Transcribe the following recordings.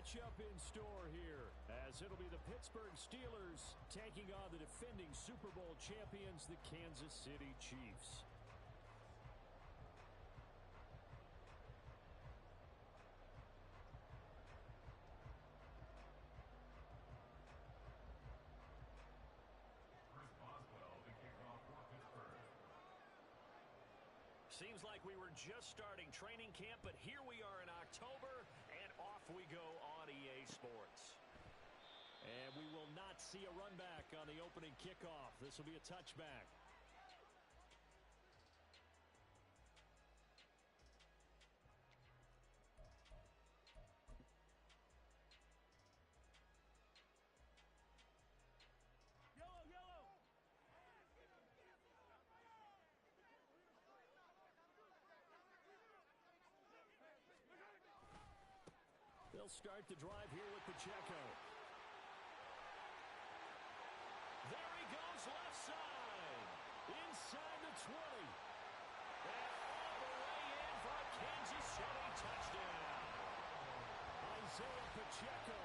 matchup in store here, as it'll be the Pittsburgh Steelers taking on the defending Super Bowl champions, the Kansas City Chiefs. Seems like we were just starting training camp, but here we are in October, and off we go on EA Sports. And we will not see a run back on the opening kickoff. This will be a touchback. They'll start the drive here with Pacheco. There he goes, left side. Inside the 20. And all the way in for a Kansas City touchdown. Isaiah Pacheco,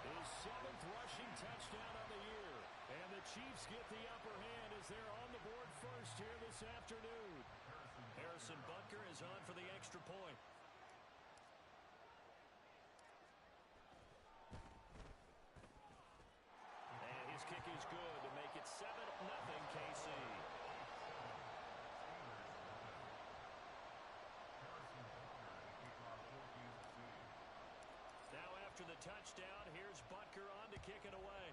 his 7th rushing touchdown of the year. And the Chiefs get the upper hand as they're on the board first here this afternoon. Harrison Butker is on for the extra point. His kick is good to make it 7-0 KC. Now after the touchdown, here's Butker on to kick it away.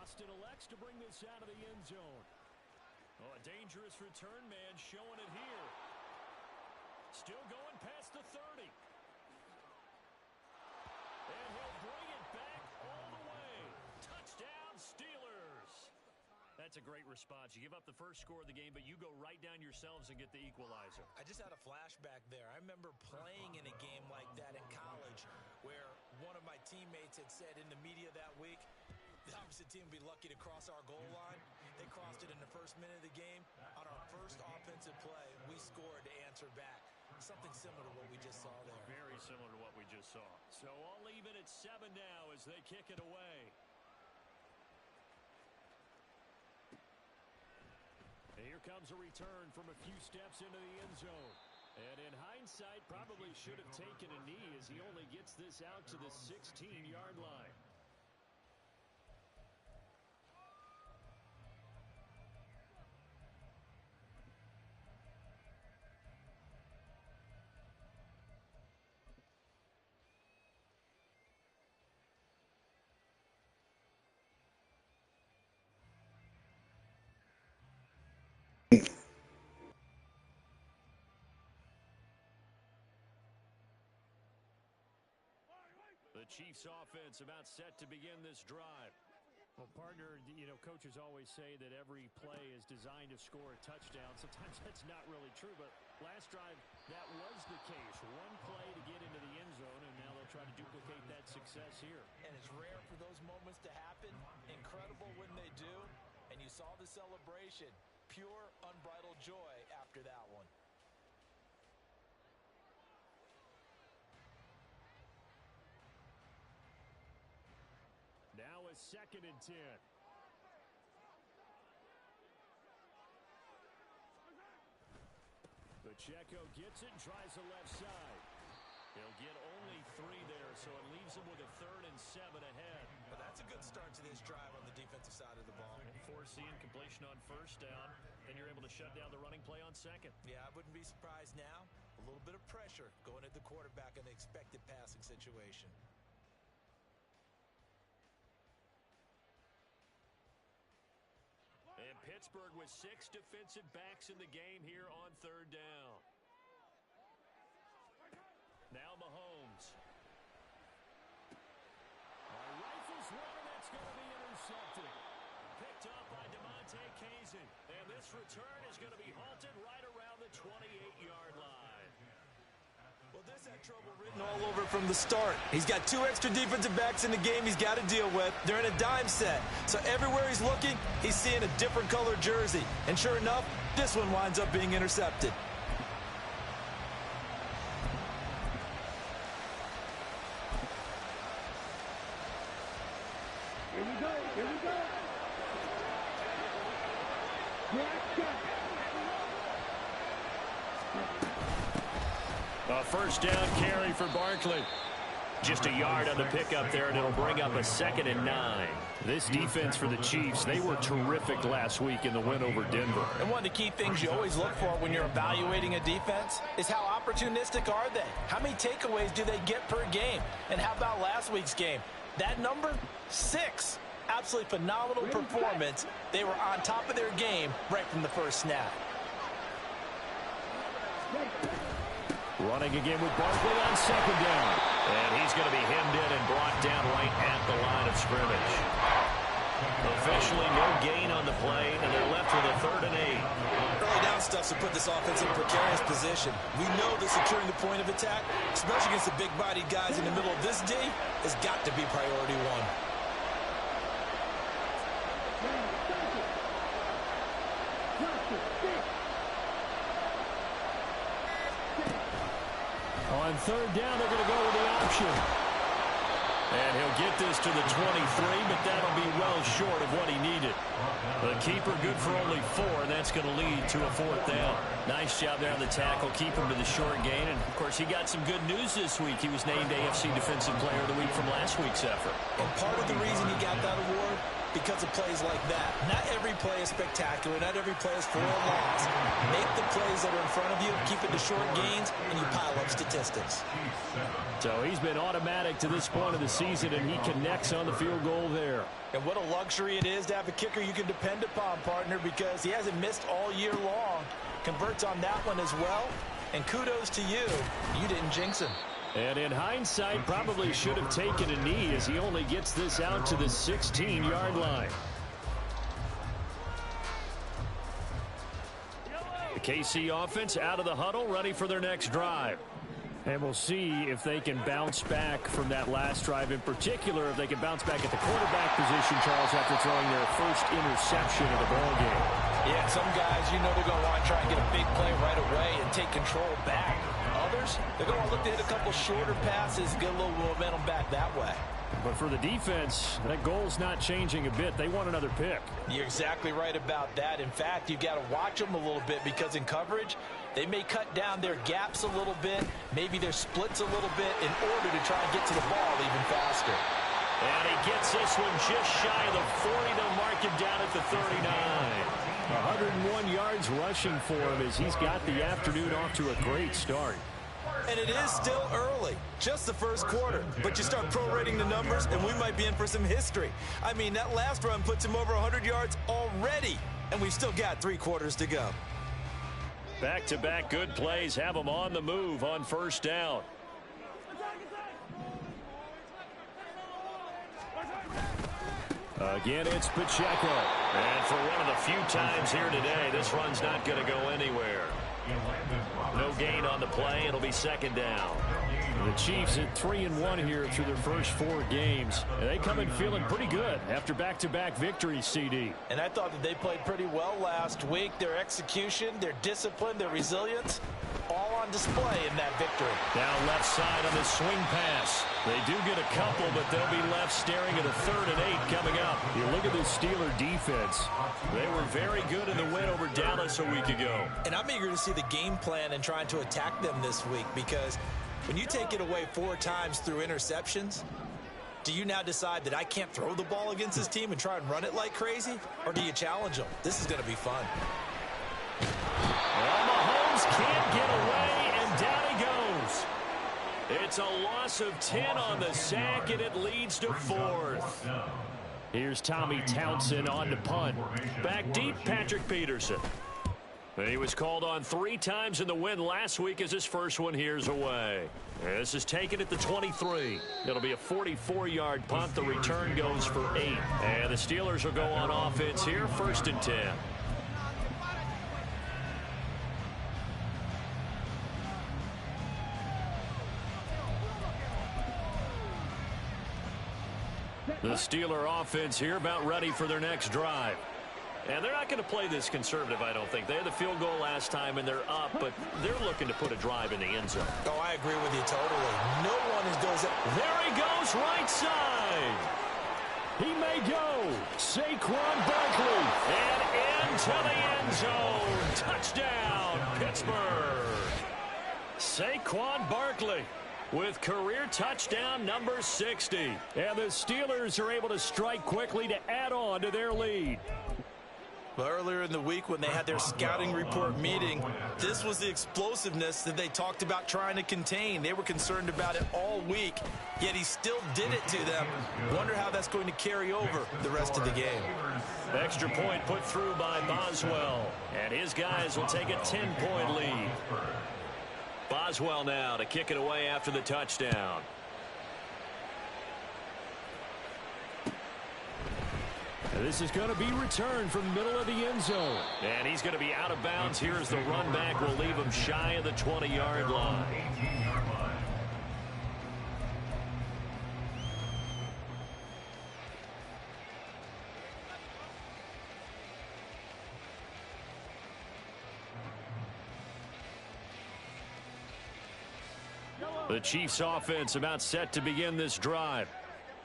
Austin elects to bring this out of the end zone. Oh, a dangerous return man showing it here. Still going past the 30. And he'll bring it back all the way. Touchdown, Steelers. That's a great response. You give up the first score of the game, but you go right down yourselves and get the equalizer. I just had a flashback there. I remember playing in a game like that in college where one of my teammates had said in the media that week, the opposite team would be lucky to cross our goal line. They crossed it in the first minute of the game. On our first offensive play, we scored to answer back. Something similar to what we just saw there. Very similar to what we just saw. So all even at 7 now as they kick it away. And here comes a return from a few steps into the end zone. And in hindsight, probably should have taken a knee as he only gets this out to the 16-yard line. The Chiefs offense about set to begin this drive. Well, partner, you know, coaches always say that every play is designed to score a touchdown. Sometimes that's not really true, but last drive, that was the case. One play to get into the end zone, and now they'll try to duplicate that success here. And it's rare for those moments to happen. Incredible when they do. And you saw the celebration. Pure, unbridled joy after that one. Now a 2nd and 10. Pacheco gets it, tries the left side. He'll get only 3 there, so it leaves him with a 3rd and 7 ahead. But that's a good start to this drive on the defensive side of the ball. Force the incompletion on 1st down, then you're able to shut down the running play on 2nd. Yeah, I wouldn't be surprised now. A little bit of pressure going at the quarterback in the expected passing situation. And Pittsburgh with 6 defensive backs in the game here on 3rd down. Now Mahomes. Rifles one, and that's going to be intercepted. Picked up by DeMonte Casey. And this return is going to be halted right around the 28-yard line. Well, this had trouble written all over it from the start. He's got 2 extra defensive backs in the game he's got to deal with. They're in a dime set. So everywhere he's looking, he's seeing a different color jersey. And sure enough, this one winds up being intercepted. A first down carry for Barkley. Just a yard on the pickup there, and it'll bring up a 2nd and 9. This defense for the Chiefs, they were terrific last week in the win over Denver. And one of the key things you always look for when you're evaluating a defense is how opportunistic are they? How many takeaways do they get per game? And how about last week's game? That number, 6. Absolutely phenomenal performance. They were on top of their game right from the first snap. Running again with Barkley on 2nd down. And he's going to be hemmed in and brought down right at the line of scrimmage. Officially no gain on the play, and they're left with a 3rd and 8. Early down stuff to put this offense in a precarious position. We know that securing the point of attack, especially against the big-bodied guys in the middle of this D, has got to be priority 1. On 3rd down, they're going to go with the option. And he'll get this to the 23, but that'll be well short of what he needed. The keeper good for only 4, and that's going to lead to a 4th down. Nice job there on the tackle, keep him to the short gain. And, of course, he got some good news this week. He was named AFC Defensive Player of the Week from last week's effort. And part of the reason he got that award, because of plays like that. Not every play is spectacular. Not every play is for a loss. Make the plays that are in front of you, keep it to short gains, and you pile up statistics. So he's been automatic to this point of the season, and he connects on the field goal there. And what a luxury it is to have a kicker you can depend upon, partner, because he hasn't missed all year long. Converts on that one as well. And kudos to you. You didn't jinx him. And in hindsight, probably should have taken a knee as he only gets this out to the 16-yard line. The KC offense out of the huddle, ready for their next drive. And we'll see if they can bounce back from that last drive, in particular if they can bounce back at the quarterback position, Charles, after throwing their first interception of the ball game. Yeah, some guys, you know they're going to want to try and get a big play right away and take control back. Others, they're going to look to hit a couple shorter passes, get a little momentum back that way. But for the defense, that goal's not changing a bit. They want another pick. You're exactly right about that. In fact, you've got to watch them a little bit because in coverage, they may cut down their gaps a little bit, maybe their splits a little bit in order to try and get to the ball even faster. And he gets this one just shy of the 40. They'll mark him down at the 39. 101 yards rushing for him as he's got the afternoon off to a great start. And it is still early, just the first quarter. But you start prorating the numbers, and we might be in for some history. I mean, that last run puts him over 100 yards already, and we've still got 3 quarters to go. Back-to-back good plays have them on the move on first down. Again, it's Pacheco. And for one of the few times here today, this run's not going to go anywhere. No gain on the play. It'll be second down. The Chiefs at 3-1 here through their first 4 games. And they come in feeling pretty good after back-to-back victories, CD. And I thought that they played pretty well last week. Their execution, their discipline, their resilience, all on display in that victory. Down left side on this swing pass. They do get a couple, but they'll be left staring at a 3rd and 8 coming up. You look at the Steeler defense. They were very good in the win over Dallas a week ago. And I'm eager to see the game plan and trying to attack them this week because when you take it away 4 times through interceptions, do you now decide that I can't throw the ball against this team and try and run it like crazy? Or do you challenge them? This is going to be fun. Well, Mahomes can't get away, and down he goes. It's a loss of 10 on the sack, and it leads to 4th. Here's Tommy Townsend on to punt. Back deep, Patrick Peterson. He was called on 3 times in the win last week as his first one here's away. This is taken at the 23. It'll be a 44-yard punt. The return goes for 8. And the Steelers will go on offense here, 1st and 10. The Steeler offense here about ready for their next drive. And they're not going to play this conservative, I don't think. They had the field goal last time, and they're up, but they're looking to put a drive in the end zone. Oh, I agree with you totally. No one goes up. There he goes, right side. He may go. Saquon Barkley. And into the end zone. Touchdown, Pittsburgh. Saquon Barkley with career touchdown number 60. And the Steelers are able to strike quickly to add on to their lead. Well, earlier in the week when they had their scouting report meeting, this was the explosiveness that they talked about trying to contain. They were concerned about it all week, yet he still did it to them. Wonder how that's going to carry over the rest of the game. Extra point put through by Boswell. And his guys will take a 10-point lead. Boswell now to kick it away after the touchdown. This is going to be returned from the middle of the end zone. And he's going to be out of bounds. Here's the run back. Will leave him shy of the 20-yard line. The Chiefs offense about set to begin this drive.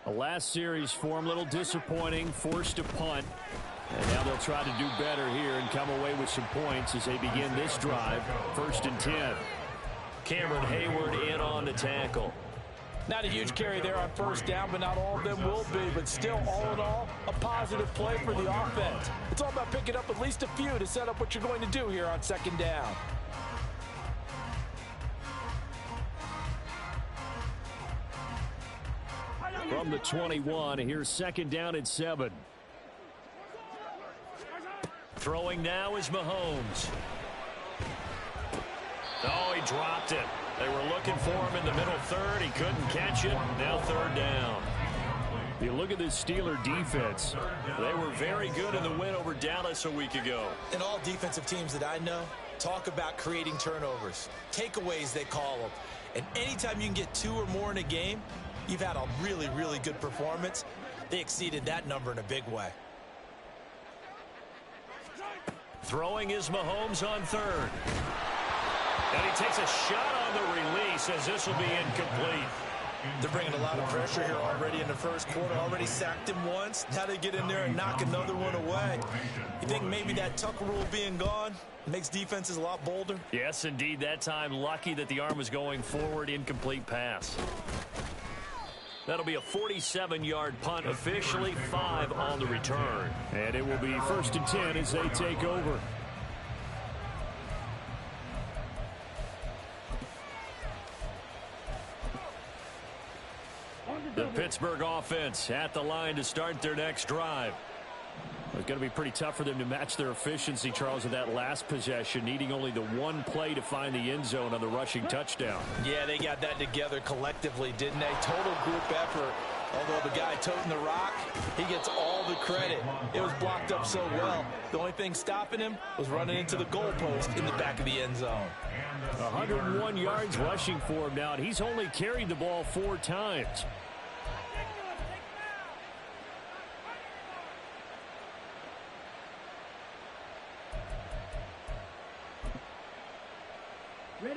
The last series for him, a little disappointing, forced to punt. And now they'll try to do better here and come away with some points as they begin this drive. 1st and 10. Cameron Hayward in on the tackle. Not a huge carry there on first down, but not all of them will be. But still, all in all, a positive play for the offense. It's all about picking up at least a few to set up what you're going to do here on 2nd down. From the 21, here's 2nd down and 7. Throwing now is Mahomes. Oh, he dropped it. They were looking for him in the middle third. He couldn't catch it. Now 3rd down. You look at this Steeler defense. They were very good in the win over Dallas a week ago. And all defensive teams that I know talk about creating turnovers. Takeaways, they call them. And anytime you can get 2 or more in a game, you've had a really, really good performance. They exceeded that number in a big way. Throwing is Mahomes on 3rd. And he takes a shot on the release as this will be incomplete. They're bringing a lot of pressure here already in the first quarter. Already sacked him once. Now they get in there and knock another one away. You think maybe that Tucker rule being gone makes defenses a lot bolder? Yes, indeed. That time, lucky that the arm was going forward. Incomplete pass. That'll be a 47-yard punt, officially 5 on the return. And it will be 1st and 10 as they take over. The Pittsburgh offense at the line to start their next drive. It's going to be pretty tough for them to match their efficiency, Charles, with that last possession, needing only the one play to find the end zone on the rushing touchdown. Yeah, they got that together collectively, didn't they? Total group effort. Although the guy toting the rock, he gets all the credit. It was blocked up so well. The only thing stopping him was running into the goalpost in the back of the end zone. 101 yards rushing for him now, and he's only carried the ball 4 times.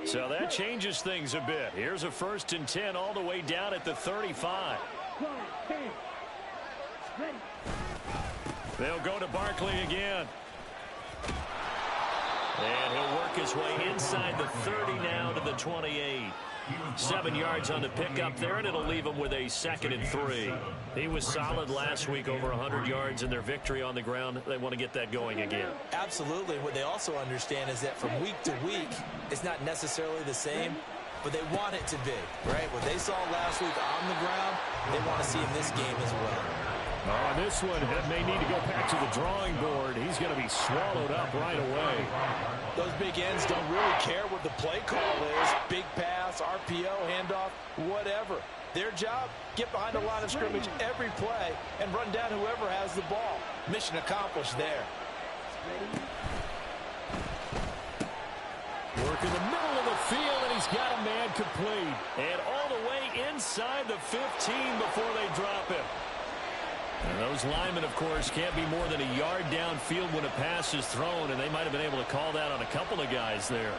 So that changes things a bit. Here's a 1st and 10 all the way down at the 35. They'll go to Barkley again. And he'll work his way inside the 30 now to the 28. 7 yards on the pickup there, and it'll leave him with a 2nd and 3. He was solid last week, over 100 yards in their victory on the ground. They want to get that going again. Absolutely. What they also understand is that from week to week, it's not necessarily the same, but they want it to be, right? What they saw last week on the ground, they want to see in this game as well. Oh, this one may need to go back to the drawing board. He's going to be swallowed up right away. Those big ends don't really care what the play call is. Big pass, RPO, handoff, whatever. Their job, get behind the line of scrimmage every play and run down whoever has the ball. Mission accomplished there. Work in the middle of the field, and he's got a man complete. And all the way inside the 15 before they drop him. And those linemen, of course, can't be more than a yard downfield when a pass is thrown, and they might have been able to call that on a couple of guys there.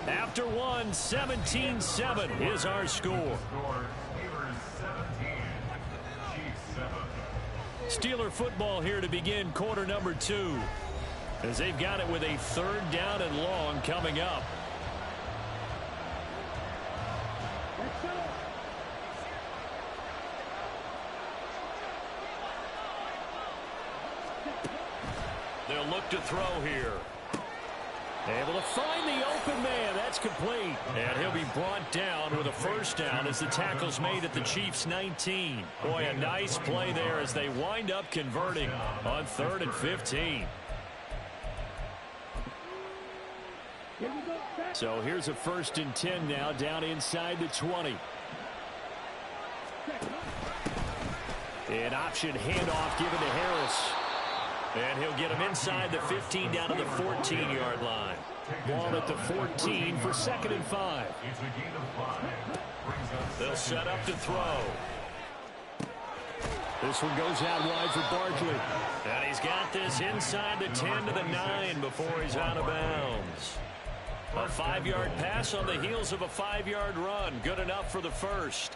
After one, 17-7 is our score. Steeler football here to begin quarter number 2, as they've got it with a 3rd down and long coming up. They'll look to throw here. Able to find the open man. That's complete. And he'll be brought down with a 1st down as the tackle's made at the Chiefs' 19. Boy, a nice play there as they wind up converting on 3rd and 15. So here's a 1st and 10 now down inside the 20. An option handoff given to Harris. And he'll get him inside the 15 down to the 14-yard line. Ball at the 14 for 2nd and 5. They'll set up to throw. This one goes out wide for Barkley. And he's got this inside the 10 to the 9 before he's out of bounds. A 5-yard pass on the heels of a 5-yard run. Good enough for the 1st.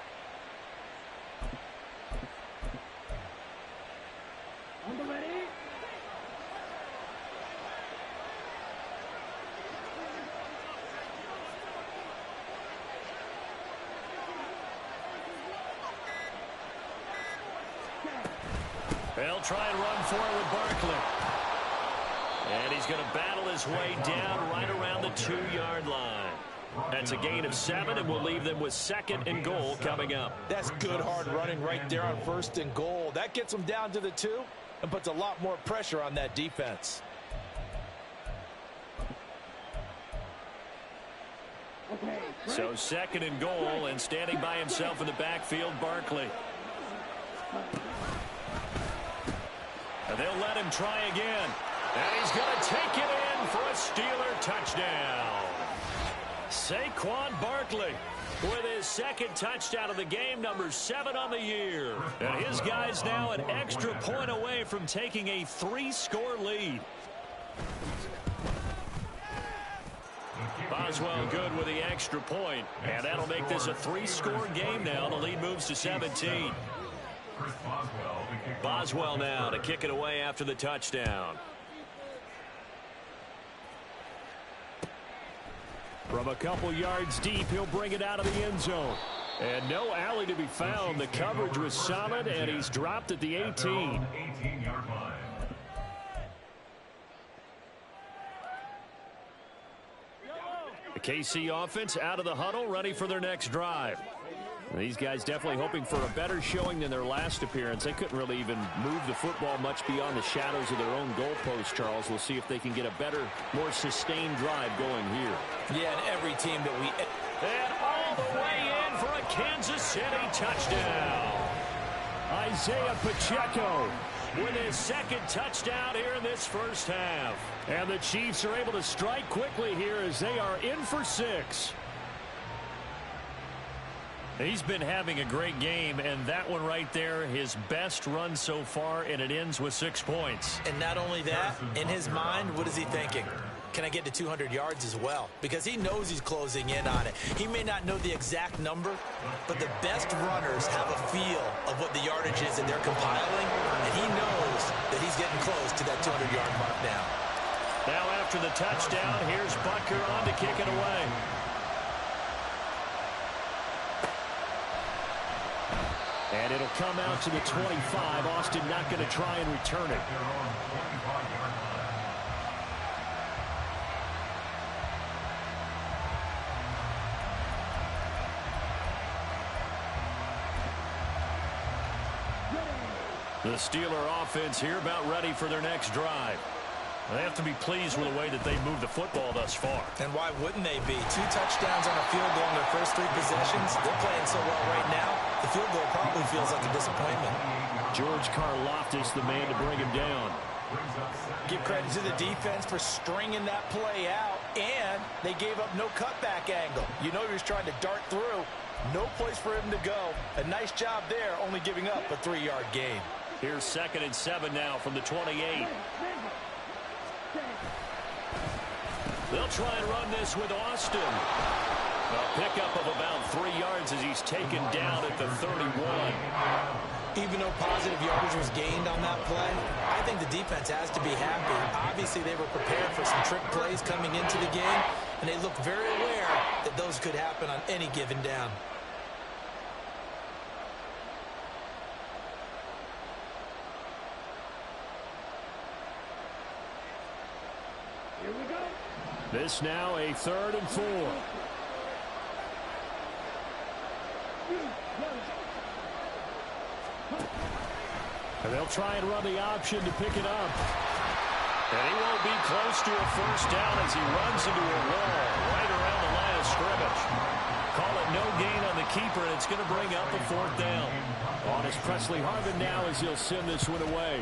They'll try and run for it with Barkley. And he's going to battle his way down right around the 2-yard line. That's a gain of 7, and we'll leave them with 2nd and goal coming up. That's good hard running right there on 1st and goal. That gets them down to the 2 and puts a lot more pressure on that defense. So 2nd and goal, and standing by himself in the backfield, Barkley. And they'll let him try again. And he's going to take it in for a Steeler touchdown. Saquon Barkley with his 2nd touchdown of the game, number 7 on the year. And his guys now an extra point away from taking a 3-score lead. Boswell good with the extra point, and that'll make this a 3-score game now. The lead moves to 17. Boswell now to kick it away after the touchdown. From a couple yards deep, he'll bring it out of the end zone. And no alley to be found. The coverage was solid, and he's dropped at the 18. The KC offense out of the huddle, ready for their next drive. These guys definitely hoping for a better showing than their last appearance. They couldn't really even move the football much beyond the shadows of their own goalpost, Charles. We'll see if they can get a better, more sustained drive going here. Yeah, and every team that we... And all the way in for a Kansas City touchdown. Isaiah Pacheco with his 2nd touchdown here in this 1st half. And the Chiefs are able to strike quickly here as they are in for 6. He's been having a great game, and that one right there, his best run so far, and it ends with 6 points. And not only that, in his mind, what is he thinking? Can I get to 200 yards as well? Because he knows he's closing in on it. He may not know the exact number, but the best runners have a feel of what the yardage is that they're compiling, and he knows that he's getting close to that 200-yard mark now. Now after the touchdown, here's Butker on to kick it away. And it'll come out to the 25. Austin not going to try and return it. The Steeler offense here about ready for their next drive. They have to be pleased with the way that they moved the football thus far. And why wouldn't they be? 2 touchdowns on a field goal in their first 3 possessions. They're playing so well right now, the field goal probably feels like a disappointment. George Karlaftis, the man to bring him down. Give credit to the defense for stringing that play out, and they gave up no cutback angle. You know he was trying to dart through. No place for him to go. A nice job there, only giving up a 3-yard gain. Here's 2nd and 7 now from the 28. They'll try and run this with Austin. A pickup of about 3 yards as he's taken down at the 31. Even though positive yardage was gained on that play, I think the defense has to be happy. Obviously, they were prepared for some trick plays coming into the game, and they look very aware that those could happen on any given down. Here we go. This now a 3rd and 4. And they'll try and run the option to pick it up. And he won't be close to a first down as he runs into a wall right around the line of scrimmage. Call it no gain on the keeper, and it's going to bring up a 4th down. On is Presley Harvin now as he'll send this one away.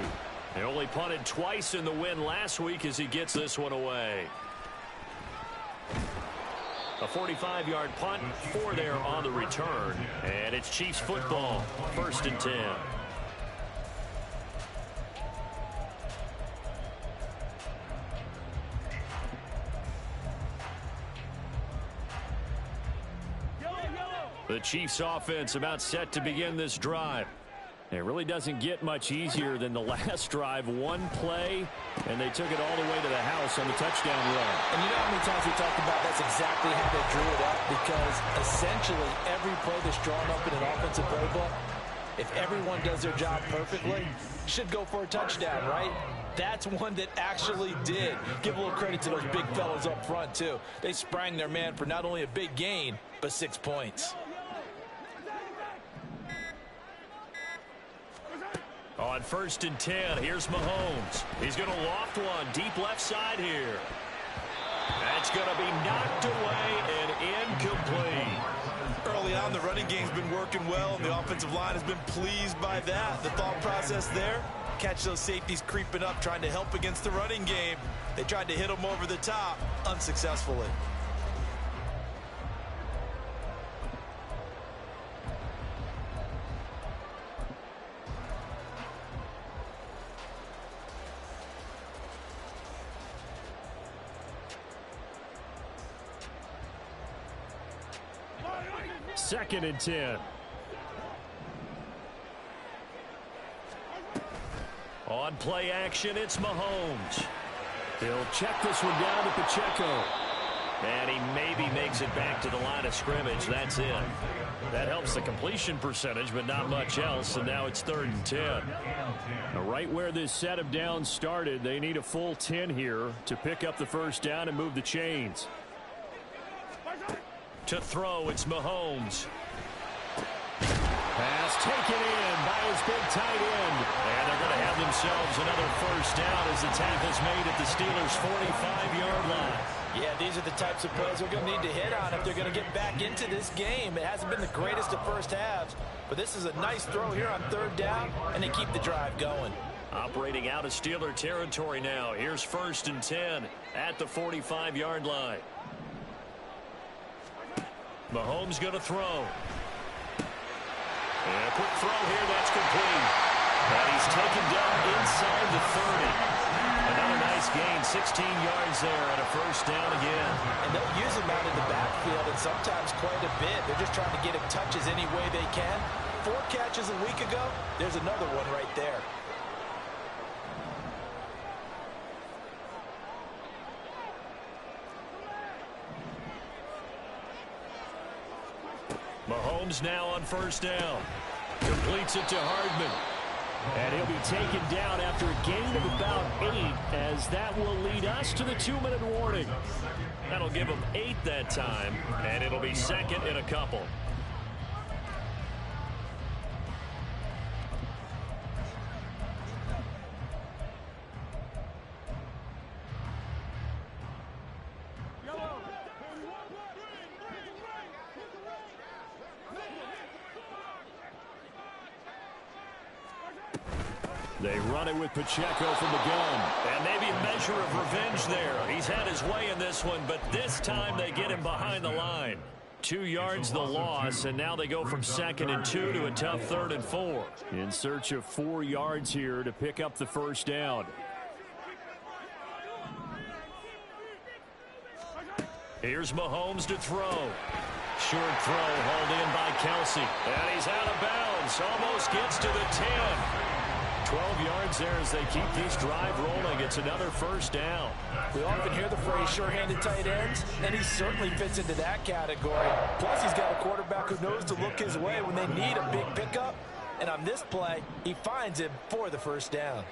They only punted twice in the win last week as he gets this one away. A 45-yard punt, 4 there on the return. And it's Chiefs football, 1st and 10. The Chiefs offense about set to begin this drive. It really doesn't get much easier than the last drive. One play, and they took it all the way to the house on the touchdown run. And you know how many times we talked about that's exactly how they drew it up, because essentially every play that's drawn up in an offensive playbook, if everyone does their job perfectly, should go for a touchdown, right? That's one that actually did. Give a little credit to those big fellas up front, too. They sprang their man for not only a big gain, but 6 points. On 1st and 10, here's Mahomes. He's going to loft one deep left side here. That's going to be knocked away and incomplete. Early on, the running game's been working well, and the offensive line has been pleased by that. The thought process there, catch those safeties creeping up, trying to help against the running game. They tried to hit them over the top, unsuccessfully. Second and 10. On play action, it's Mahomes. He'll check this one down to Pacheco. And he maybe makes it back to the line of scrimmage. That's it. That helps the completion percentage, but not much else. And now it's 3rd and 10. Now, right where this set of downs started, they need a full 10 here to pick up the first down and move the chains. To throw, it's Mahomes. Pass taken in by his big tight end. And they're going to have themselves another first down as the tackle's made at the Steelers' 45-yard line. Yeah, these are the types of plays they're going to need to hit on if they're going to get back into this game. It hasn't been the greatest of first halves, but this is a nice throw here on 3rd down, and they keep the drive going. Operating out of Steeler territory now. Here's 1st and 10 at the 45-yard line. Mahomes going to throw. And a quick throw here, that's complete. And he's taken down inside the 30. Another nice gain, 16 yards there, and a first down again. And they'll use him out in the backfield, and sometimes quite a bit. They're just trying to get him touches any way they can. 4 catches a week ago, there's another one right there. Mahomes now on first down. Completes it to Hardman. And he'll be taken down after a gain of about 8, as that will lead us to the 2-minute warning. That'll give him 8 that time, and it'll be 2nd and a couple. They run it with Pacheco from the gun. And maybe a measure of revenge there. He's had his way in this one, but this time they get him behind the line. 2 yards the loss, and now they go from 2nd and 2 to a tough 3rd and 4. In search of 4 yards here to pick up the first down. Here's Mahomes to throw. Short throw hauled in by Kelsey. And he's out of bounds. Almost gets to the 10. 12 yards there as they keep this drive rolling. It's another first down. We often hear the phrase sure-handed tight ends, and he certainly fits into that category. Plus, he's got a quarterback who knows to look his way when they need a big pickup. And on this play, he finds him for the first down.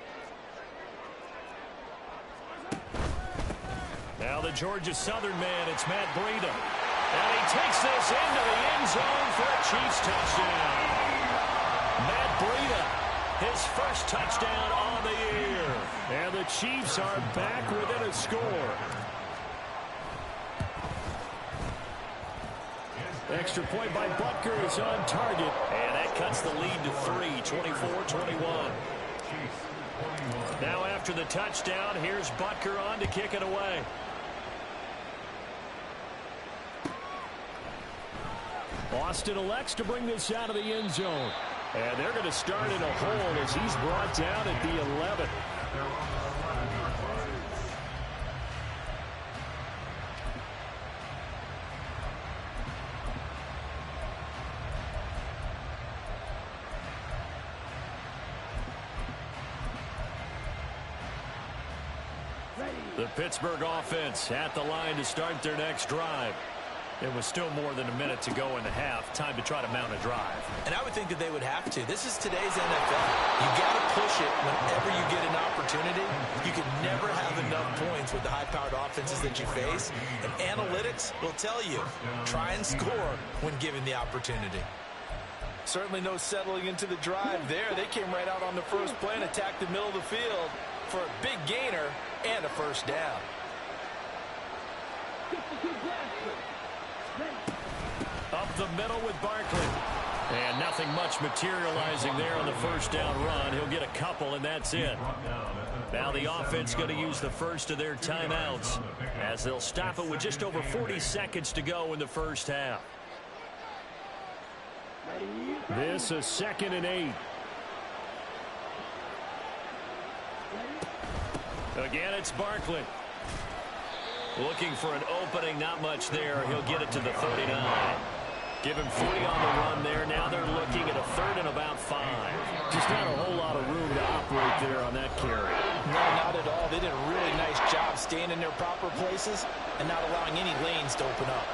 Now the Georgia Southern man, it's Matt Breida. And he takes this into the end zone for a Chiefs touchdown. Matt Breida, his first touchdown on the year. And the Chiefs are back within a score. Extra point by Butker is on target. And that cuts the lead to 3, 24-21. Now after the touchdown, here's Butker on to kick it away. Austin elects to bring this out of the end zone. And they're going to start in a hole as he's brought down at the 11. The Pittsburgh offense at the line to start their next drive. It was still more than a minute to go in the half. Time to try to mount a drive. And I would think that they would have to. This is today's NFL. You got to push it whenever you get an opportunity. You can never have enough points with the high-powered offenses that you face. And analytics will tell you, try and score when given the opportunity. Certainly no settling into the drive there. They came right out on the first play and attacked the middle of the field for a big gainer and a first down. Up the middle with Barkley. And nothing much materializing there on the first down run. He'll get a couple, and that's it. Now the offense going to use the first of their timeouts as they'll stop it with just over 40 seconds to go in the first half. This is 2nd and 8. Again, it's Barkley. Looking for an opening, not much there. He'll get it to the 39. Give him 40 on the run there. Now they're looking at a 3rd and about 5. Just not a whole lot of room to operate there on that carry. No, not at all. They did a really nice job staying in their proper places and not allowing any lanes to open up.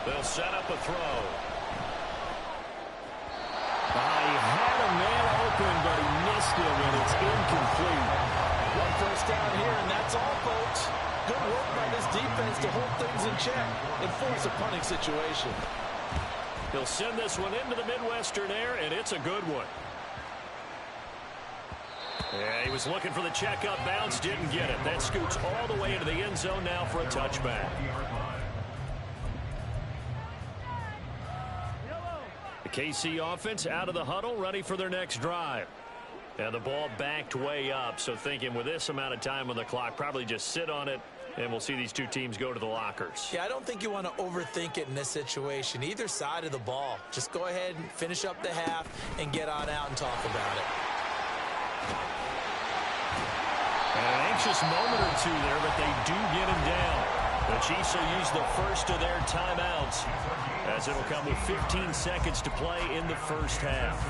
They'll set up a throw. He had a man open, but he missed him, and it's incomplete. One first down here, and that's all, folks. Good work by this defense to hold things in check and force a punting situation. He'll send this one into the Midwestern air, and it's a good one. Yeah, he was looking for the check-up bounce, didn't get it. That scoots all the way into the end zone now for a touchback. KC offense out of the huddle, ready for their next drive. And the ball backed way up, so thinking with this amount of time on the clock, probably just sit on it, and we'll see these two teams go to the lockers. Yeah, I don't think you want to overthink it in this situation. Either side of the ball. Just go ahead and finish up the half and get on out and talk about it. An anxious moment or two there, but they do get him down. The Chiefs will use the first of their timeouts as it'll come with 15 seconds to play in the first half.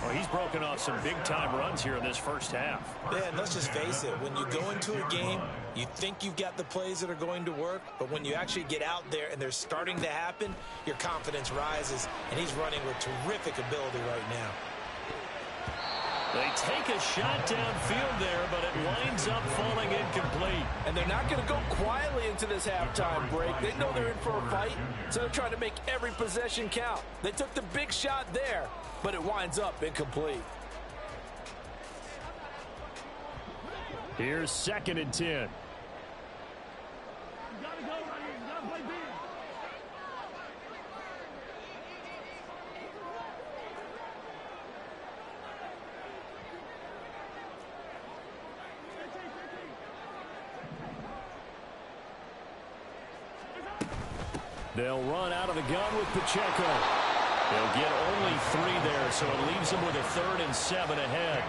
Well, he's broken off some big-time runs here in this first half. Yeah, and let's just face it. When you go into a game, you think you've got the plays that are going to work, but when you actually get out there and they're starting to happen, your confidence rises, and he's running with terrific ability right now. They take a shot downfield there, but it winds up falling incomplete. And they're not going to go quietly into this halftime break. They know they're in for a fight, so they're trying to make every possession count. They took the big shot there, but it winds up incomplete. Here's 2nd and 10. They'll run out of the gun with Pacheco. They'll get only 3 there, so it leaves them with a 3rd and 7 ahead.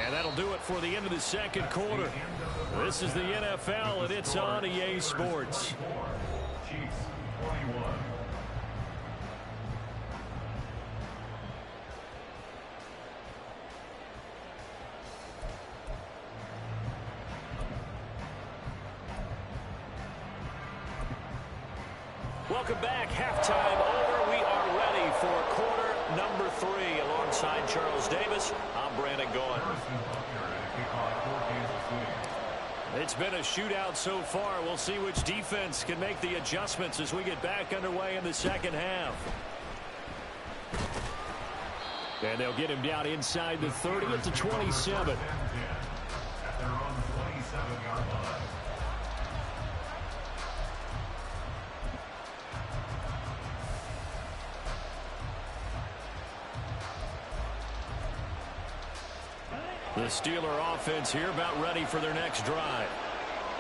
And that'll do it for the end of the second quarter. This is the NFL, and it's on EA Sports. Welcome back. Halftime over. We are ready for quarter number 3. Alongside Charles Davis, I'm Brandon Gaughan. It's been a shootout so far. We'll see which defense can make the adjustments as we get back underway in the second half. And they'll get him down inside the 30 at the 27. The Steeler offense here about ready for their next drive.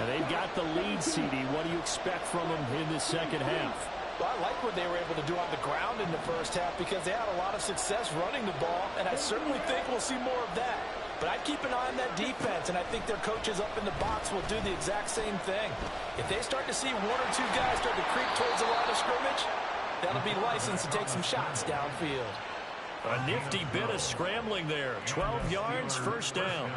And they've got the lead, CD. What do you expect from them in this second half? Well, I like what they were able to do on the ground in the first half because they had a lot of success running the ball, and I certainly think we'll see more of that. But I'd keep an eye on that defense, and I think their coaches up in the box will do the exact same thing. If they start to see 1 or 2 guys start to creep towards the line of scrimmage, that'll be licensed to take some shots downfield. A nifty bit of scrambling there. 12 yards, first down.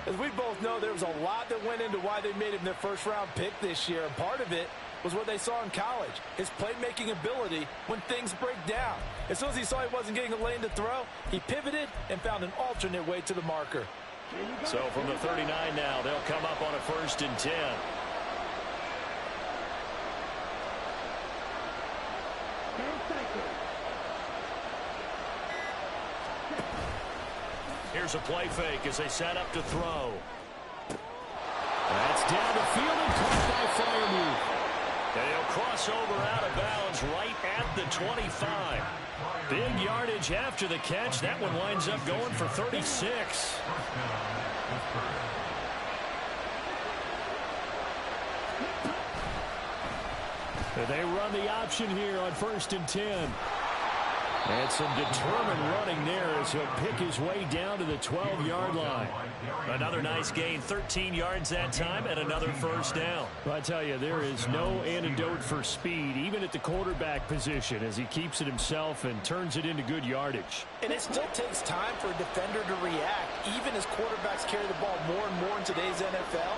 As we both know, there was a lot that went into why they made him their first-round pick this year, and part of it was what they saw in college, his playmaking ability when things break down. As soon as he saw he wasn't getting a lane to throw, he pivoted and found an alternate way to the marker. So from the 39 now, they'll come up on a 1st and 10. Here's a play fake as they set up to throw. That's down the field and caught by Freiermuth. And he'll cross over out of bounds right at the 25. Big yardage after the catch. That one winds up going for 36. And they run the option here on 1st and 10. And some determined running there as he'll pick his way down to the 12-yard line. Another nice gain, 13 yards that time, and another first down. Well, I tell you, there is no antidote for speed, even at the quarterback position, as he keeps it himself and turns it into good yardage. And it still takes time for a defender to react, even as quarterbacks carry the ball more and more in today's NFL.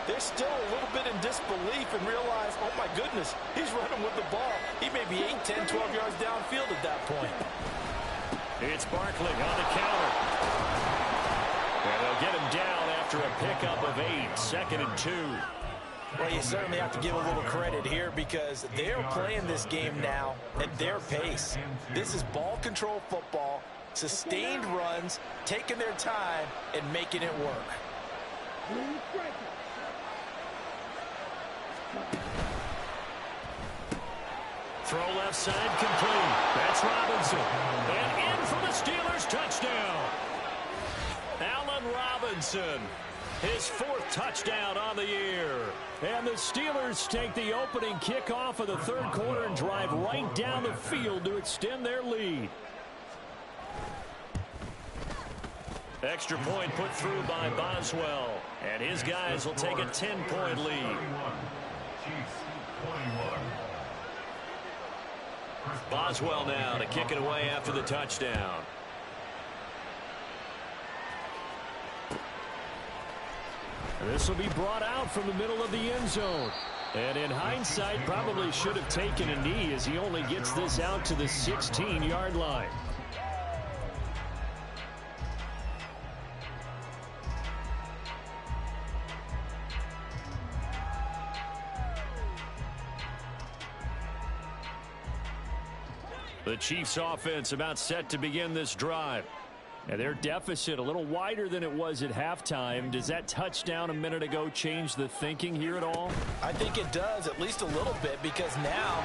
They're still a little bit in disbelief and realize, oh, my goodness, he's running with the ball. He may be 8, 10, 12 yards downfield at that point. It's Barkley on the counter. And they'll get him down after a pickup of 8, 2nd and 2. Well, you certainly have to give a little credit here because they're playing this game now at their pace. This is ball control football, sustained runs, taking their time, and making it work. Throw left side complete. That's Robinson. And in for the Steelers touchdown. Allen Robinson. His 4th touchdown on the year. And the Steelers take the opening kickoff of the 3rd quarter and drive right down the field to extend their lead. Extra point put through by Boswell. And his guys will take a 10-point lead. Boswell now to kick it away after the touchdown. This will be brought out from the middle of the end zone. And in hindsight, probably should have taken a knee as he only gets this out to the 16-yard line. The Chiefs offense about set to begin this drive. And their deficit a little wider than it was at halftime. Does that touchdown a minute ago change the thinking here at all? I think it does, at least a little bit, because now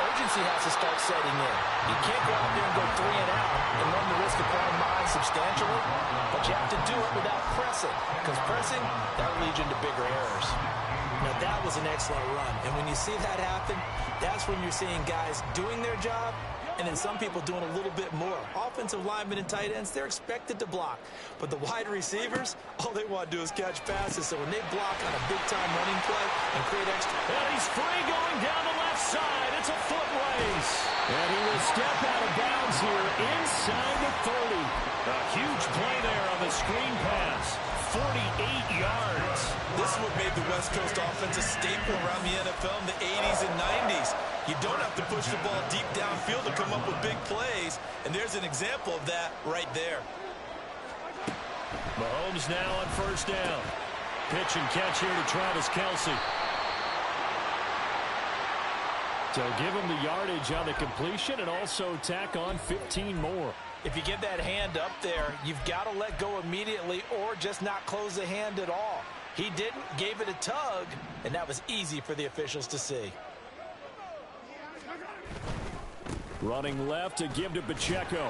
urgency has to start setting in. You can't go out there and go 3 and out and run the risk of playing mine substantially, but you have to do it without pressure. pressing, because pressing, that leads you into bigger errors. Now, that was an excellent run. And when you see that happen, that's when you're seeing guys doing their job and then some people doing a little bit more. Offensive linemen and tight ends, they're expected to block. But the wide receivers, all they want to do is catch passes. So when they block on a big-time running play and create extra... And he's free going down the left side. It's a foot race. And he will step out of bounds here inside the 30. A huge play there on the screen pass. 48 yards. This is what made the West Coast offense a staple around the NFL in the 80s and 90s. You don't have to push the ball deep downfield to come up with big plays, and there's an example of that right there. Mahomes now on first down. Pitch and catch here to Travis Kelce. So give him the yardage on the completion and also tack on 15 more. If you get that hand up there, you've got to let go immediately or just not close the hand at all. He didn't, gave it a tug, and that was easy for the officials to see. Running left to give to Pacheco.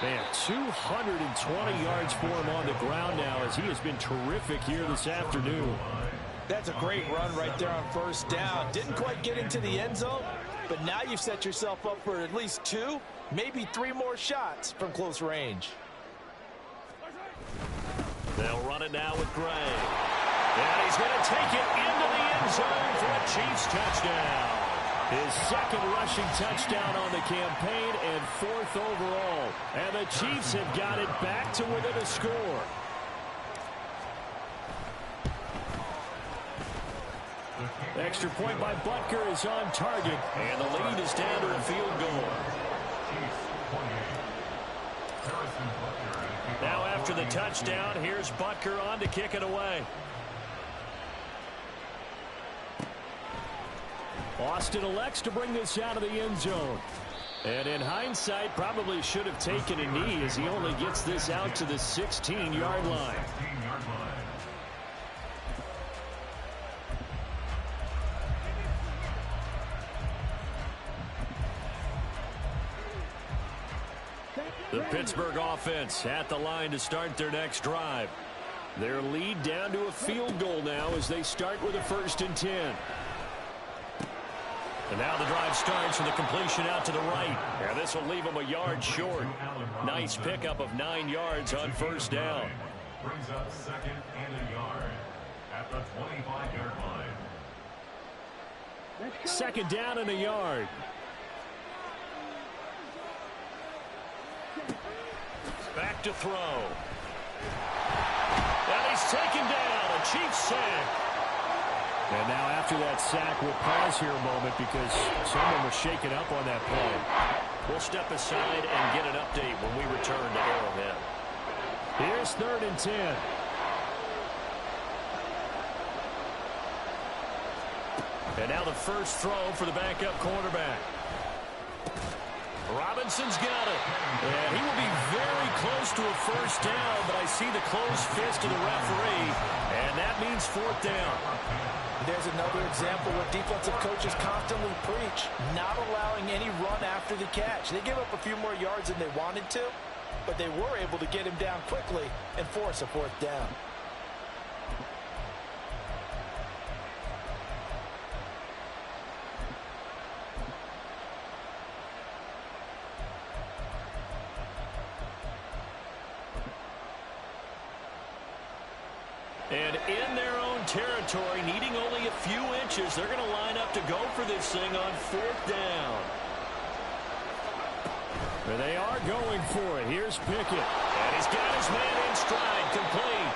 Man, 220 yards for him on the ground now as he has been terrific here this afternoon. That's a great run right there on first down. Didn't quite get into the end zone, but now you've set yourself up for at least 2, maybe 3 more shots from close range. They'll run it now with Gray. And he's going to take it into the end zone for a Chiefs touchdown. His second rushing touchdown on the campaign and 4th overall. And the Chiefs have got it back to within a score. Extra point by Butker is on target. And the lead is down to a field goal. Now after the touchdown, here's Butker on to kick it away. Austin elects to bring this out of the end zone. And in hindsight, probably should have taken a knee as he only gets this out to the 16-yard line. The Pittsburgh offense at the line to start their next drive. Their lead down to a field goal now as they start with a 1st and 10. And now the drive starts with a completion out to the right. And this will leave them a yard short. Nice pickup of 9 yards on first down. Brings up 2nd and a yard at the 25-yard line. 2nd down and a yard. Back to throw. And he's taken down. A Chiefs sack. And now after that sack, we'll pause here a moment because someone was shaken up on that play. We'll step aside and get an update when we return to Arrowhead. Here's 3rd and 10. And now the first throw for the backup quarterback. Robinson's got it. And he will be very close to a first down, but I see the closed fist of the referee, and that means 4th down. There's another example where defensive coaches constantly preach, not allowing any run after the catch. They gave up a few more yards than they wanted to, but they were able to get him down quickly and force a 4th down. And in their own territory, needing only a few inches, they're going to line up to go for this thing on 4th down. There they are going for it. Here's Pickett. And he's got his man in stride, complete.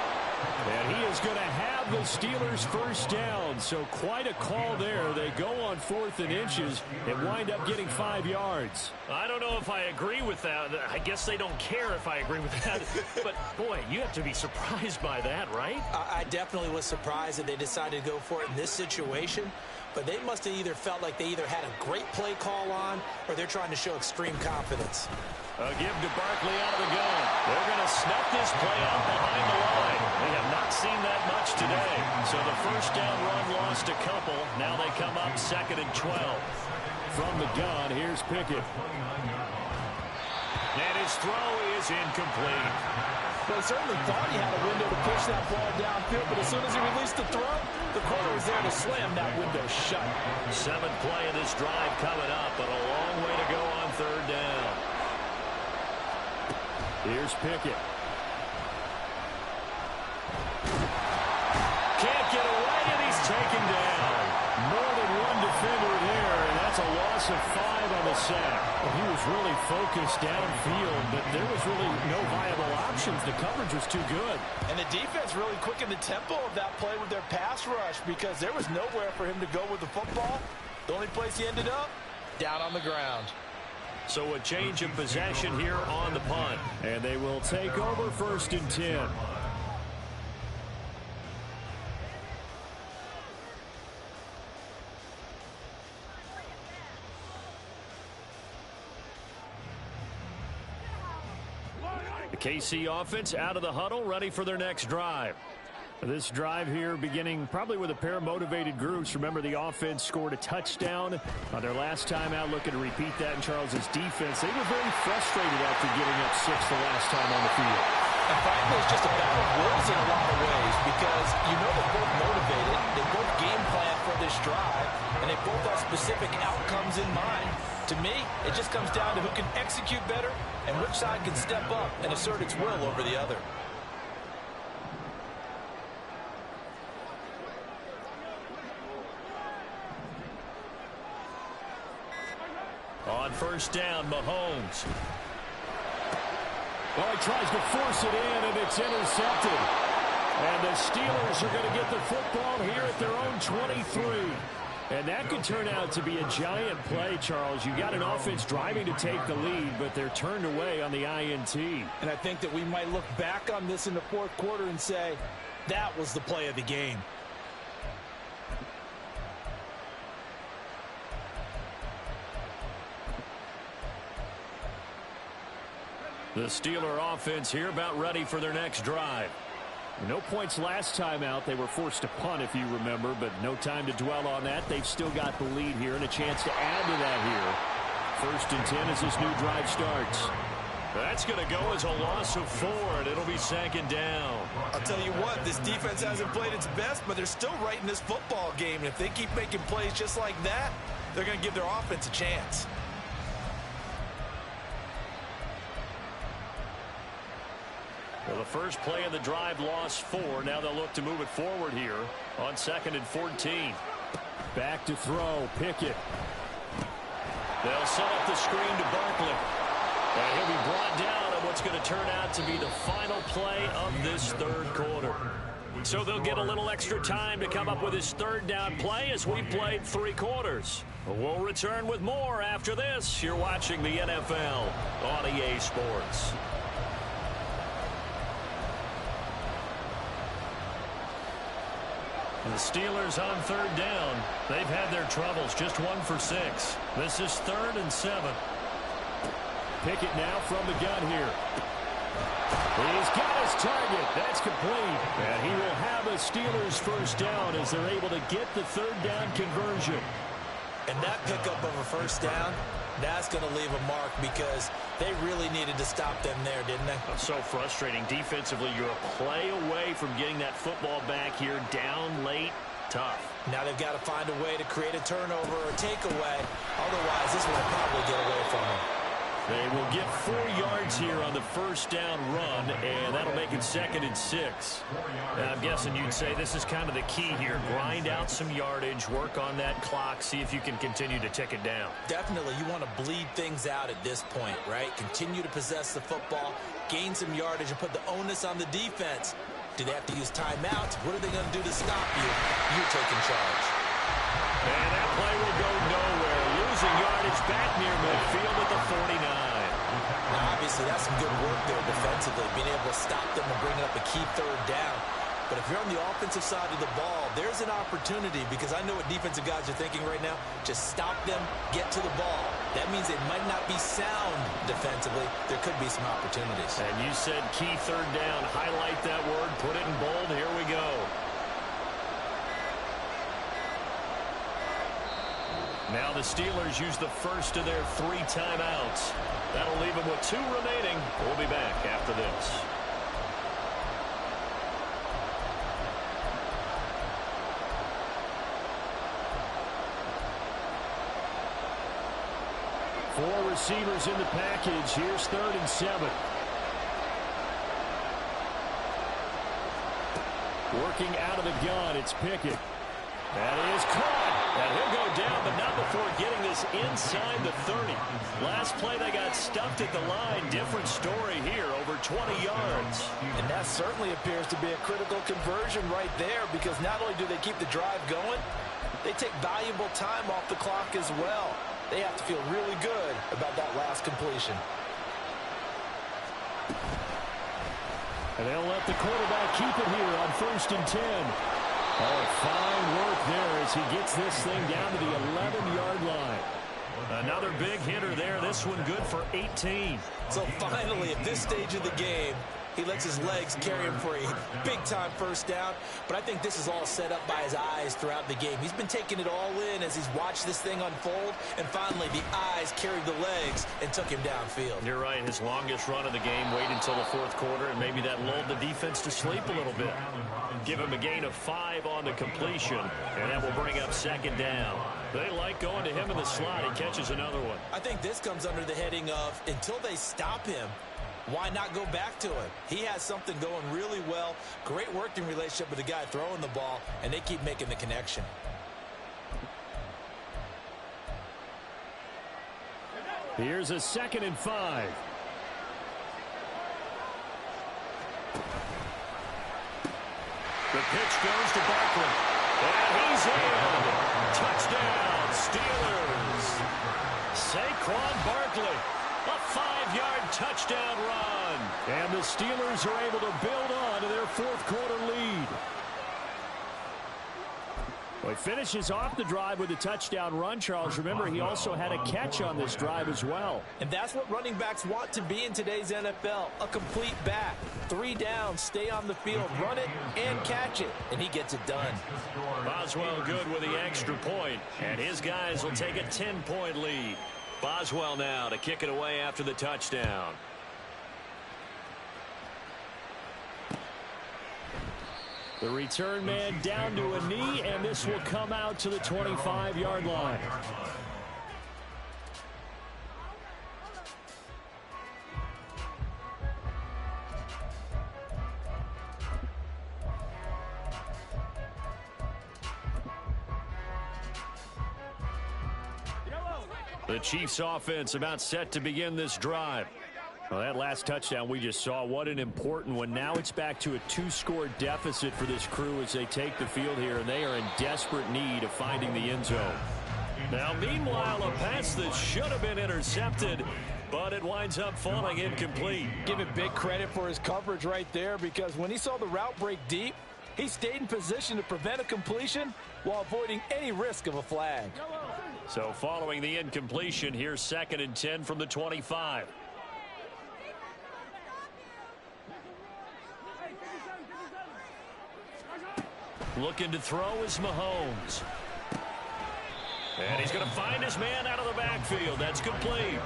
And he is going to have the Steelers' first down. So quite a call there. They go on 4th and inches and wind up getting 5 yards. I don't know if I agree with that. I guess they don't care if I agree with that. But, boy, you have to be surprised by that, right? I definitely was surprised that they decided to go for it in this situation. But they must have either felt like they either had a great play call on or they're trying to show extreme confidence. A give to Barkley out of the gun. They're going to snuff this play out behind the line. They have not seen that much today. So the first down run lost a couple. Now they come up 2nd and 12. From the gun, here's Pickett. And his throw is incomplete. Well, he certainly thought he had a window to push that ball downfield, but as soon as he released the throw, the corner was there to slam that window shut. 7th play of this drive coming up, but a long way to go on 3rd down. Here's Pickett. Can't get away, and he's taken down. More than one defender there, and that's a loss of 5 on the sack. Well, he was really focused downfield, but there was really no viable options. The coverage was too good. And the defense really quickened the tempo of that play with their pass rush because there was nowhere for him to go with the football. The only place he ended up, down on the ground. So a change of possession here on the punt. And they will take over 1st and 10. The KC offense out of the huddle, ready for their next drive. This drive here beginning probably with a pair of motivated groups. Remember, the offense scored a touchdown on their last time out, looking to repeat that in Charles's defense. They were very frustrated after giving up 6 the last time on the field. And frankly, it's just a battle of wills in a lot of ways because you know they're both motivated, they both game plan for this drive, and they both have specific outcomes in mind. To me, it just comes down to who can execute better and which side can step up and assert its will over the other. On 1st down, Mahomes. Well, he tries to force it in, and it's intercepted. And the Steelers are going to get the football here at their own 23. And that could turn out to be a giant play, Charles. You got an offense driving to take the lead, but they're turned away on the INT. And I think that we might look back on this in the 4th quarter and say, that was the play of the game. The Steeler offense here about ready for their next drive. No points last time out. They were forced to punt, if you remember, but no time to dwell on that. They've still got the lead here and a chance to add to that here. 1st and 10 as this new drive starts. That's going to go as a loss of 4, and it'll be 2nd down. I'll tell you what, this defense hasn't played its best, but they're still right in this football game. And if they keep making plays just like that, they're going to give their offense a chance. Well, the first play of the drive lost 4. Now they'll look to move it forward here on 2nd and 14. Back to throw, Pickett. They'll set up the screen to Barkley. And he'll be brought down on what's going to turn out to be the final play of this 3rd quarter. So they'll get a little extra time to come up with his 3rd down play as we played 3 quarters. We'll return with more after this. You're watching the NFL on EA Sports. The Steelers on 3rd down. They've had their troubles, just 1 for 6. This is 3rd and 7. Pickett now from the gun here. He's got his target. That's complete. And he will have a Steelers 1st down as they're able to get the 3rd down conversion. And that pickup of a 1st down, that's going to leave a mark because they really needed to stop them there, didn't they? So frustrating. Defensively, you're a play away from getting that football back here down late. Tough. Now they've got to find a way to create a turnover or takeaway. Otherwise, this will probably get away from them. They will get 4 yards here on the 1st down run, and that'll make it 2nd and 6. And I'm guessing you'd say this is kind of the key here. Grind out some yardage, work on that clock, see if you can continue to tick it down. Definitely, you want to bleed things out at this point, right? Continue to possess the football, gain some yardage, and put the onus on the defense. Do they have to use timeouts? What are they going to do to stop you? You're taking charge. And that play will go nowhere. Losing yardage back near midfield at the 49. Now, obviously, that's some good work there defensively, being able to stop them and bring up a key 3rd down. But if you're on the offensive side of the ball, there's an opportunity because I know what defensive guys are thinking right now. Just stop them, get to the ball. That means they might not be sound defensively. There could be some opportunities. And you said key 3rd down. Highlight that word. Put it in bold. Here we go. Now the Steelers use the first of their 3 timeouts. That'll leave them with 2 remaining. We'll be back after this. Four receivers in the package. Here's 3rd and 7. Working out of the gun, it's Pickett. That is caught. And he'll go down, but not before getting this inside the 30. Last play, they got stuffed at the line. Different story here, over 20 yards. And that certainly appears to be a critical conversion right there, because not only do they keep the drive going, they take valuable time off the clock as well. They have to feel really good about that last completion. And they'll let the quarterback keep it here on 1st and 10. Oh, fine work there as he gets this thing down to the 11-yard line. Another big hitter there. This one good for 18. So finally, at this stage of the game, he lets his legs carry him for a big-time first down. But I think this is all set up by his eyes throughout the game. He's been taking it all in as he's watched this thing unfold. And finally, the eyes carried the legs and took him downfield. You're right. His longest run of the game, wait until the 4th quarter, and maybe that lulled the defense to sleep a little bit. Give him a gain of 5 on the completion, and that will bring up 2nd down. They like going to him in the slot. He catches another one. I think this comes under the heading of, until they stop him, why not go back to him? He has something going really well. Great working relationship with the guy throwing the ball, and they keep making the connection. Here's a 2nd and 5. The pitch goes to Barkley. And he's in. Touchdown, Steelers. Saquon Barkley. A 5-yard touchdown run. And the Steelers are able to build on to their 4th quarter lead. Well, he finishes off the drive with a touchdown run, Charles. Remember, he also had a catch on this drive as well. And that's what running backs want to be in today's NFL, a complete back. 3 downs, stay on the field, run it, and catch it. And he gets it done. Boswell good with the extra point, and his guys will take a 10-point lead. Boswell now to kick it away after the touchdown. The return man down to a knee, and this will come out to the 25-yard line. The Chiefs offense about set to begin this drive. Well, that last touchdown we just saw, what an important one. Now it's back to a 2-score deficit for this crew as they take the field here, and they are in desperate need of finding the end zone. Now, meanwhile, a pass that should have been intercepted, but it winds up falling incomplete. Give him big credit for his coverage right there, because when he saw the route break deep, he stayed in position to prevent a completion while avoiding any risk of a flag. So following the incompletion, here's 2nd and 10 from the 25. Looking to throw is Mahomes. And he's going to find his man out of the backfield. That's complete.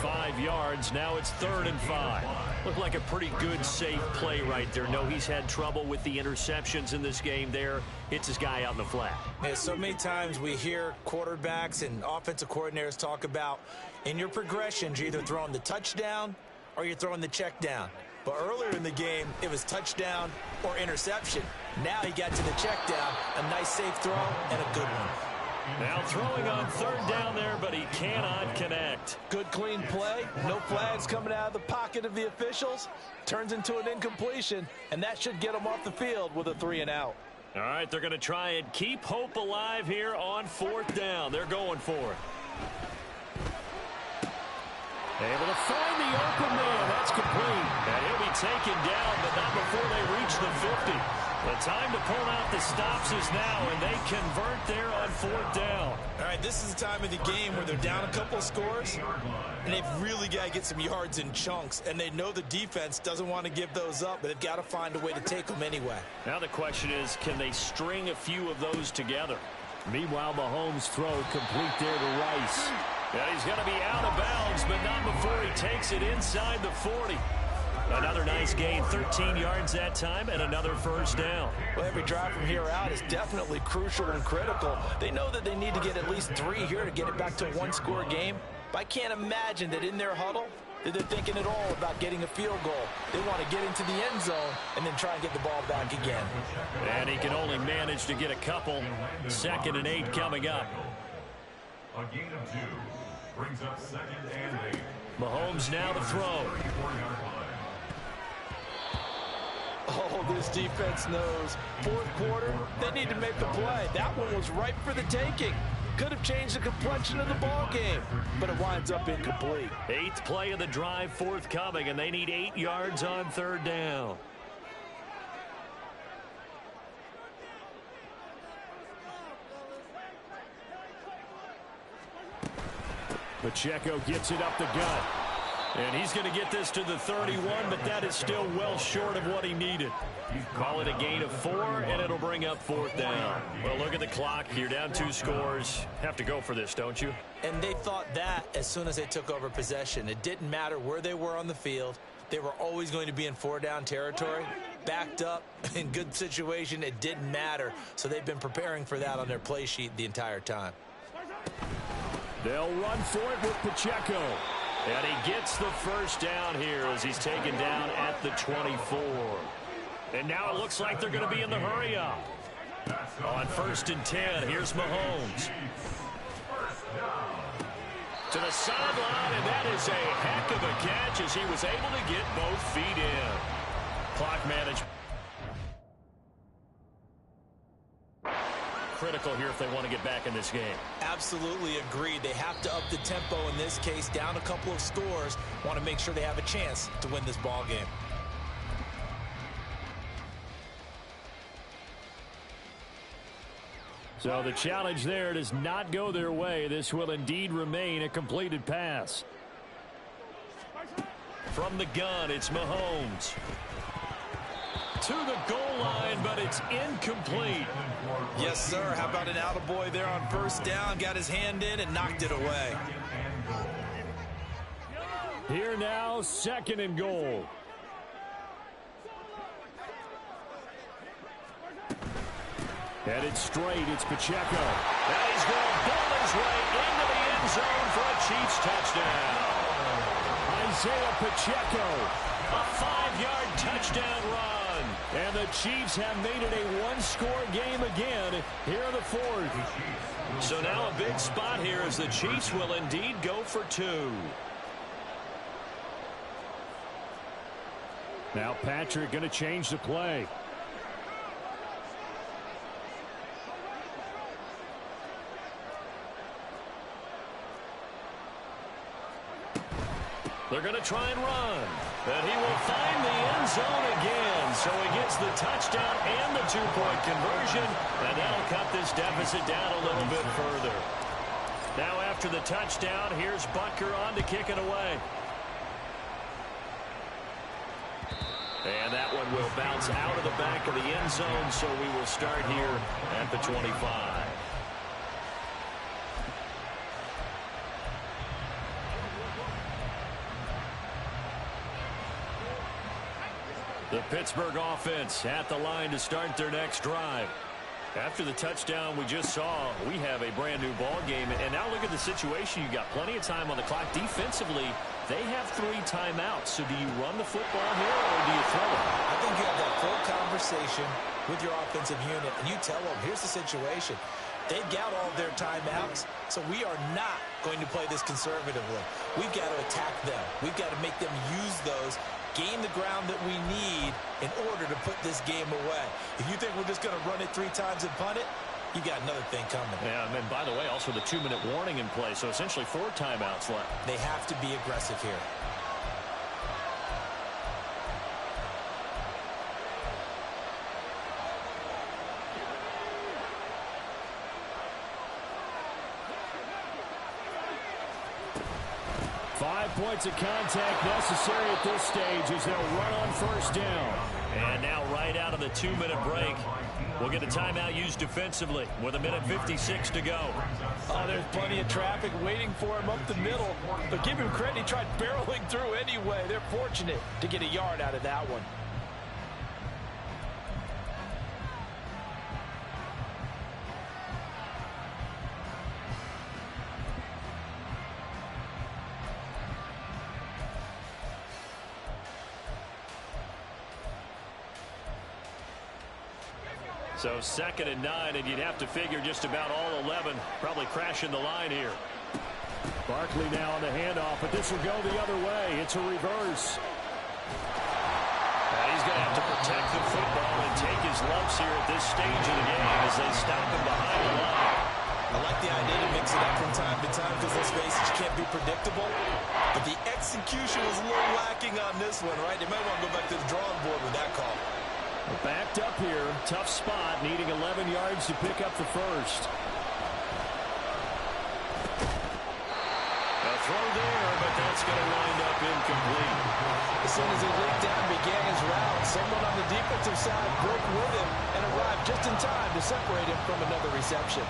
5 yards. Now it's 3rd and 5. Looked like a pretty good, safe play right there. No, he's had trouble with the interceptions in this game there. Hits his guy out in the flat. Yeah, so many times we hear quarterbacks and offensive coordinators talk about, in your progressions, you're either throwing the touchdown or you're throwing the check down. But earlier in the game, it was touchdown or interception. Now he got to the check down, a nice safe throw, and a good one. Now throwing on 3rd down there, but he cannot connect. Good clean play. No flags coming out of the pocket of the officials. Turns into an incompletion, and that should get him off the field with a 3-and-out. All right, they're going to try and keep hope alive here on 4th down. They're going for it. Able to find the open man. That's complete. And he'll be taken down, but not before they reach the 50. The time to pull out the stops is now, and they convert there on 4th down. All right, this is the time of the game where they're down a couple of scores, and they've really got to get some yards in chunks, and they know the defense doesn't want to give those up, but they've got to find a way to take them anyway. Now the question is, can they string a few of those together? Meanwhile, Mahomes' throw complete there to Rice. And he's going to be out of bounds, but not before he takes it inside the 40. Another nice gain, 13 yards that time, and another first down. Well, every drive from here out is definitely crucial and critical. They know that they need to get at least 3 here to get it back to a one-score game. But I can't imagine that in their huddle that they're thinking at all about getting a field goal. They want to get into the end zone and then try and get the ball back again. And he can only manage to get a couple. 2nd and 8 coming up. A gain of 2 brings up 2nd and 8. Mahomes now to throw. 34-yard line. Oh, this defense knows. 4th quarter, they need to make the play. That one was ripe for the taking. Could have changed the complexion of the ball game, but it winds up incomplete. 8th play of the drive forthcoming, and they need 8 yards on 3rd down. Pacheco gets it up the gut. And he's going to get this to the 31, but that is still well short of what he needed. Call it a gain of 4, and it'll bring up 4th down. Well, look at the clock. You're down 2 scores. Have to go for this, don't you? And they thought that as soon as they took over possession. It didn't matter where they were on the field. They were always going to be in 4-down territory. Backed up, in good situation, it didn't matter. So they've been preparing for that on their play sheet the entire time. They'll run for it with Pacheco. And he gets the first down here as he's taken down at the 24. And now it looks like they're going to be in the hurry-up. On 1st and 10, here's Mahomes. To the sideline, and that is a heck of a catch as he was able to get both feet in. Clock management. Critical here if they want to get back in this game. Absolutely agreed. They have to up the tempo in this case, down a couple of scores. Want to make sure they have a chance to win this ball game. So the challenge there does not go their way. This will indeed remain a completed pass. From the gun, it's Mahomes. To the goal line, but it's incomplete. Yes, sir. How about an attaboy there on 1st down? Got his hand in and knocked it away. Here now, 2nd and goal. Headed straight, it's Pacheco. And he's going to bull his way into the end zone for a Chiefs touchdown. Isaiah Pacheco, a 5-yard touchdown run. And the Chiefs have made it a one-score game again here in the 4th. So now a big spot here as the Chiefs will indeed go for 2. Now Patrick going to change the play. They're going to try and run. And he will find the end zone again. So he gets the touchdown and the 2-point conversion. And that'll cut this deficit down a little bit further. Now after the touchdown, here's Butker on to kick it away. And that one will bounce out of the back of the end zone. So we will start here at the 25. The Pittsburgh offense at the line to start their next drive. After the touchdown we just saw, we have a brand new ball game. And now look at the situation. You got plenty of time on the clock. Defensively, they have 3 timeouts. So do you run the football here or do you throw it? I think you have that full conversation with your offensive unit, and you tell them, here's the situation. They've got all their timeouts, so we are not going to play this conservatively. We've got to attack them. We've got to make them use those, gain the ground that we need in order to put this game away. If you think we're just going to run it 3 times and punt it, you got another thing coming. Yeah, and by the way, also the 2-minute warning in play, so essentially 4 timeouts left. They have to be aggressive here. Five points of contact necessary at this stage as they'll run on 1st down. And now right out of the 2-minute break, we'll get a timeout used defensively with 1:56 to go. Oh, there's plenty of traffic waiting for him up the middle. But give him credit, he tried barreling through anyway. They're fortunate to get a yard out of that one. So 2nd and 9, and you'd have to figure just about all 11 probably crashing the line here. Barkley now on the handoff, but this will go the other way. It's a reverse. He's going to have to protect the football and take his lumps here at this stage of the game as they stop him behind the line. I like the idea to mix it up from time to time because, let's face it, you can't be predictable. But the execution was a little lacking on this one, right? They might want to go back to the drawing board with that call. Backed up here, tough spot, needing 11 yards to pick up the first. A throw there, but that's going to wind up incomplete. As soon as he leaped down and began his route, someone on the defensive side broke with him and arrived just in time to separate him from another reception.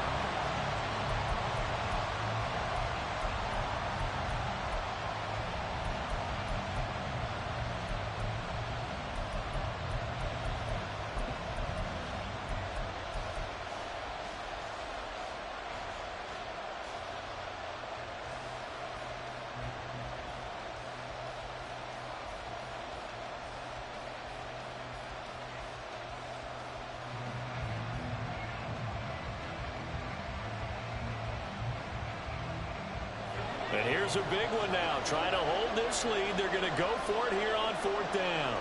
And here's a big one now. Trying to hold this lead. They're going to go for it here on 4th down.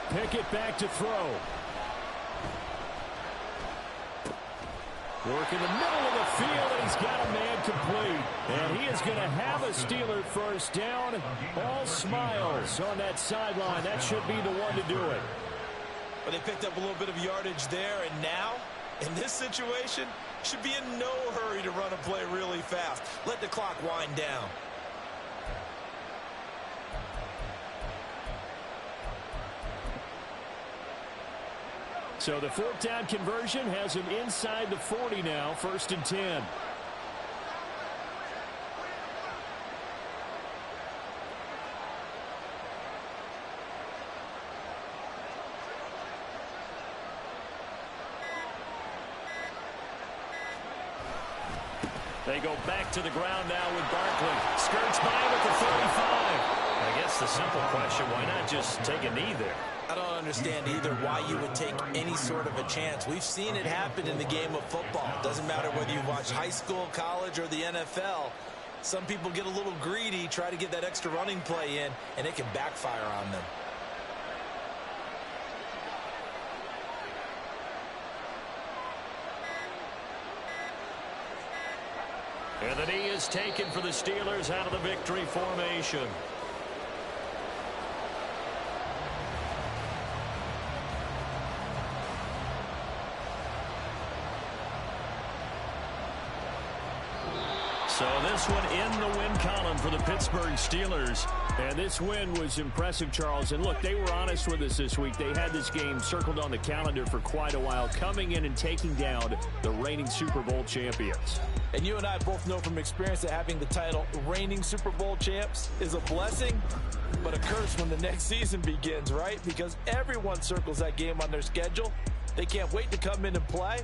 Pickett back to throw. Work in the middle of the field, and he's got a man complete. And he is going to have a Steeler first down. All smiles on that sideline. That should be the one to do it. But they picked up a little bit of yardage there, and now, in this situation, should be in no hurry to run a play really fast. Let the clock wind down. So the 4th down conversion has him inside the 40 now, 1st and 10. They go back to the ground now with Barkley. Skirts by him at the 35. I guess the simple question, why not just take a knee there? I don't understand either why you would take any sort of a chance. We've seen it happen in the game of football. Doesn't matter whether you watch high school, college, or the NFL. Some people get a little greedy, try to get that extra running play in, and it can backfire on them. And the knee is taken for the Steelers out of the victory formation. So this one in the win column for the Pittsburgh Steelers. And this win was impressive, Charles. And look, they were honest with us this week. They had this game circled on the calendar for quite a while, coming in and taking down the reigning Super Bowl champions. And you and I both know from experience that having the title reigning Super Bowl champs is a blessing, but a curse when the next season begins, right? Because everyone circles that game on their schedule. They can't wait to come in and play.